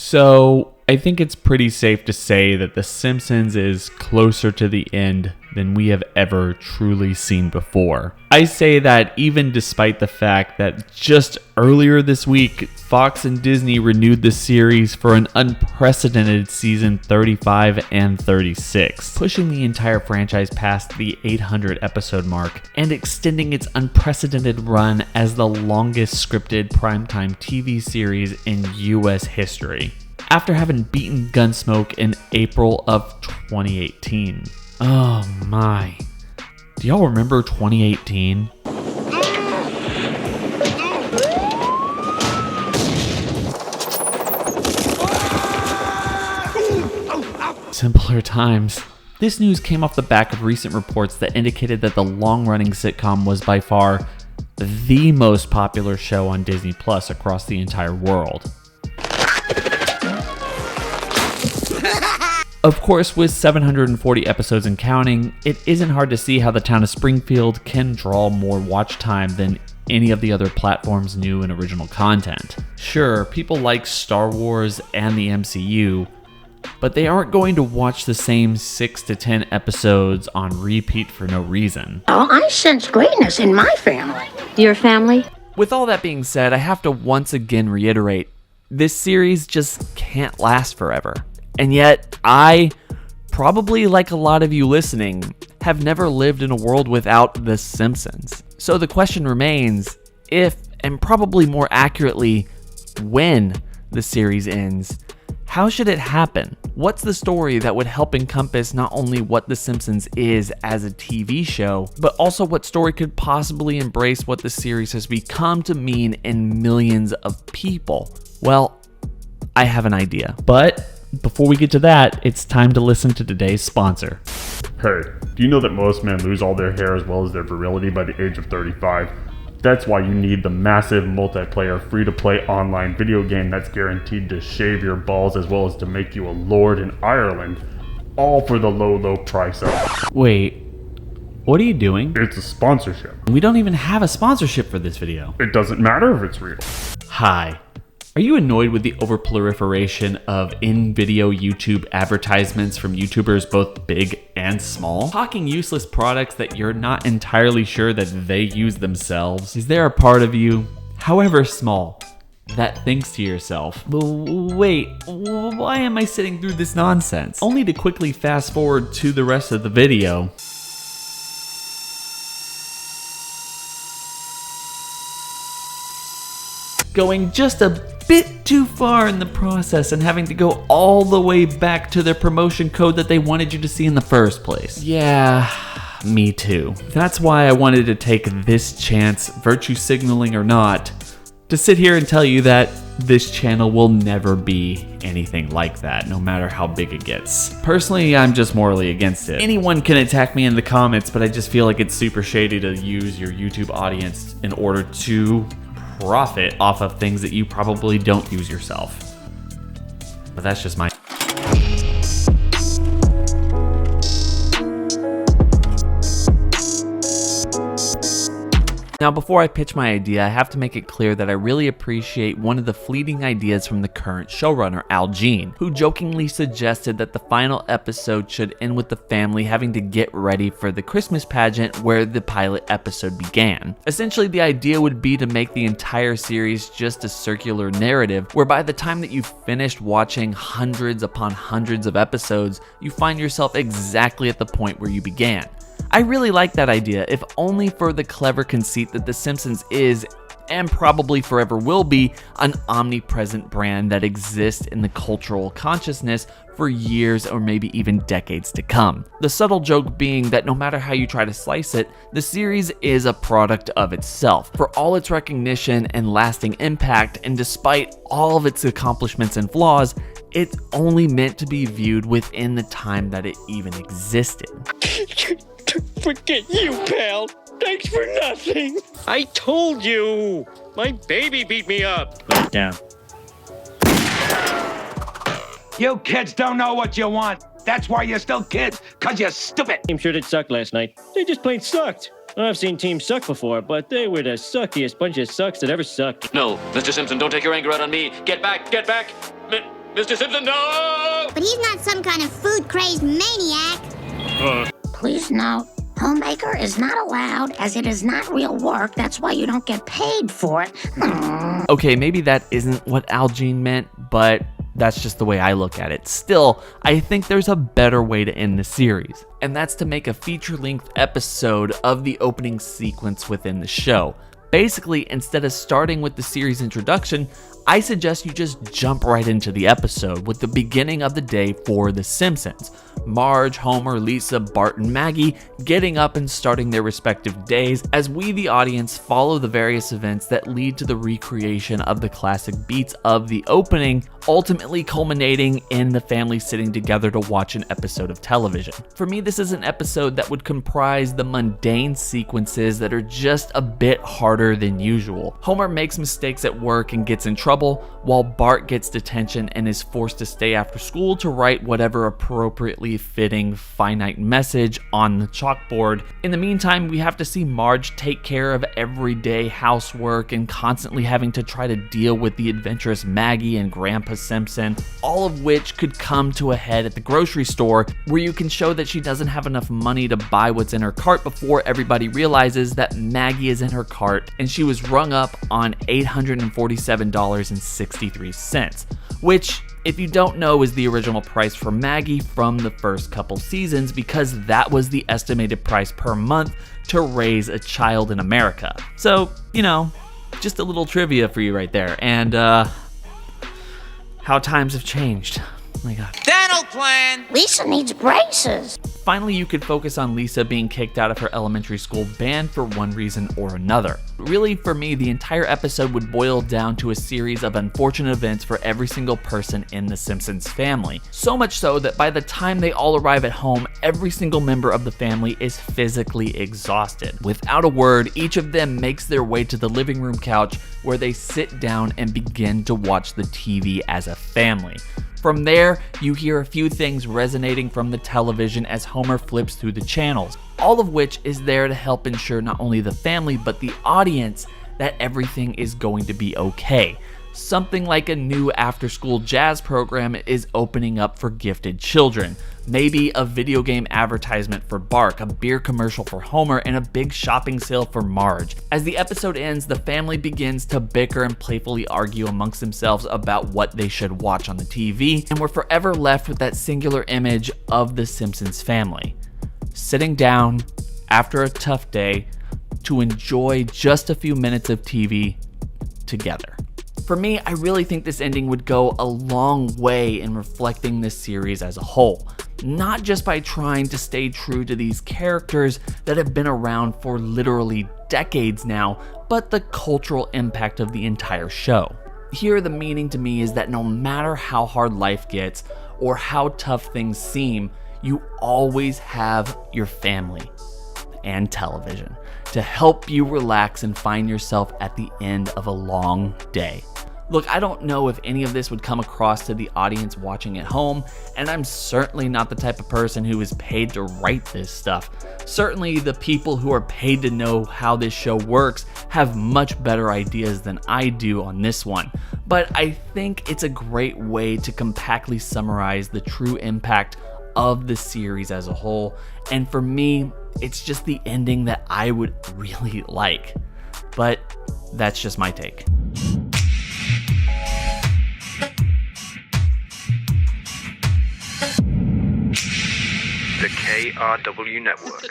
So I think it's pretty safe to say that The Simpsons is closer to the end than we have ever truly seen before. I say that even despite the fact that just earlier this week, Fox and Disney renewed the series for an unprecedented season 35 and 36, pushing the entire franchise past the 800 episode mark and extending its unprecedented run as the longest scripted primetime TV series in US history, after having beaten Gunsmoke in April of 2018. Oh my. Do y'all remember 2018? Simpler times. This news came off the back of recent reports that indicated that the long-running sitcom was by far the most popular show on Disney Plus across the entire world. Of course, with 740 episodes and counting, it isn't hard to see how the town of Springfield can draw more watch time than any of the other platforms' new and original content. Sure, people like Star Wars and the MCU, but they aren't going to watch the same 6 to 10 episodes on repeat for no reason. Oh, I sense greatness in my family. Your family? With all that being said, I have to once again reiterate, this series just can't last forever. And yet, I, probably like a lot of you listening, have never lived in a world without The Simpsons. So the question remains, if, and probably more accurately, when the series ends, how should it happen? What's the story that would help encompass not only what The Simpsons is as a TV show, but also what story could possibly embrace what the series has become to mean in millions of people? Well, I have an idea. But before we get to that, it's time to listen to today's sponsor. Hey, do you know that most men lose all their hair as well as their virility by the age of 35? That's why you need the massive multiplayer free-to-play online video game that's guaranteed to shave your balls as well as to make you a lord in Ireland, all for the low price of... Wait, what are you doing? It's a sponsorship. We don't even have a sponsorship for this video. It doesn't matter if it's real. Hi. Are you annoyed with the overproliferation of in-video YouTube advertisements from YouTubers both big and small? Talking useless products that you're not entirely sure that they use themselves? Is there a part of you, however small, that thinks to yourself, wait, why am I sitting through this nonsense? Only to quickly fast forward to the rest of the video. Going just a bit too far in the process and having to go all the way back to their promotion code that they wanted you to see in the first place. Yeah, me too. That's why I wanted to take this chance, virtue signaling or not, to sit here and tell you that this channel will never be anything like that, no matter how big it gets. Personally, I'm just morally against it. Anyone can attack me in the comments, but I just feel like it's super shady to use your YouTube audience in order to profit off of things that you probably don't use yourself. But that's just my... Now, before I pitch my idea, I have to make it clear that I really appreciate one of the fleeting ideas from the current showrunner, Al Jean, who jokingly suggested that the final episode should end with the family having to get ready for the Christmas pageant where the pilot episode began. Essentially, the idea would be to make the entire series just a circular narrative, where by the time that you've finished watching hundreds upon hundreds of episodes, you find yourself exactly at the point where you began. I really like that idea, if only for the clever conceit that The Simpsons is, and probably forever will be, an omnipresent brand that exists in the cultural consciousness for years or maybe even decades to come. The subtle joke being that no matter how you try to slice it, the series is a product of itself. For all its recognition and lasting impact, and despite all of its accomplishments and flaws, it's only meant to be viewed within the time that it even existed. Forget you, pal. Thanks for nothing. I told you. My baby beat me up. Put it down. You kids don't know what you want. That's why you're still kids, cause you're stupid. Team sure did suck last night. They just plain sucked. I've seen teams suck before, but they were the suckiest bunch of sucks that ever sucked. No, Mr. Simpson, don't take your anger out on me. Get back, get back. Mr. Simpson, no! But he's not some kind of food-crazed maniac. Please note, homemaker is not allowed as it is not real work. That's why you don't get paid for it. Okay, maybe that isn't what Al Jean meant, but that's just the way I look at it. Still, I think there's a better way to end the series, and that's to make a feature-length episode of the opening sequence within the show. Basically, instead of starting with the series introduction, I suggest you just jump right into the episode with the beginning of the day for The Simpsons. Marge, Homer, Lisa, Bart, and Maggie getting up and starting their respective days as we, the audience, follow the various events that lead to the recreation of the classic beats of the opening, ultimately culminating in the family sitting together to watch an episode of television. For me, this is an episode that would comprise the mundane sequences that are just a bit harder than usual. Homer makes mistakes at work and gets in trouble, while Bart gets detention and is forced to stay after school to write whatever appropriately fitting finite message on the chalkboard. In the meantime, we have to see Marge take care of everyday housework and constantly having to try to deal with the adventurous Maggie and Grandpa Simpson, all of which could come to a head at the grocery store, where you can show that she doesn't have enough money to buy what's in her cart before everybody realizes that Maggie is in her cart and she was rung up on $847.63, which, if you don't know, is the original price for Maggie from the first couple seasons, because that was the estimated price per month to raise a child in America. So, just a little trivia for you right there. And how times have changed. Oh my God. Dental plan! Lisa needs braces. Finally, you could focus on Lisa being kicked out of her elementary school band for one reason or another. Really, for me, the entire episode would boil down to a series of unfortunate events for every single person in the Simpsons family. So much so that by the time they all arrive at home, every single member of the family is physically exhausted. Without a word, each of them makes their way to the living room couch, where they sit down and begin to watch the TV as a family. From there, you hear a few things resonating from the television as Homer flips through the channels, all of which is there to help ensure not only the family but the audience that everything is going to be okay. Something like a new after-school jazz program is opening up for gifted children. Maybe a video game advertisement for Bark, a beer commercial for Homer, and a big shopping sale for Marge. As the episode ends, the family begins to bicker and playfully argue amongst themselves about what they should watch on the TV, and we're forever left with that singular image of the Simpsons family, sitting down after a tough day to enjoy just a few minutes of TV together. For me, I really think this ending would go a long way in reflecting this series as a whole. Not just by trying to stay true to these characters that have been around for literally decades now, but the cultural impact of the entire show. Here, the meaning to me is that no matter how hard life gets or how tough things seem, you always have your family and television to help you relax and find yourself at the end of a long day. Look, I don't know if any of this would come across to the audience watching at home, and I'm certainly not the type of person who is paid to write this stuff. Certainly the people who are paid to know how this show works have much better ideas than I do on this one. But I think it's a great way to compactly summarize the true impact of the series as a whole, and for me, it's just the ending that I would really like. But that's just my take. The KRW Network.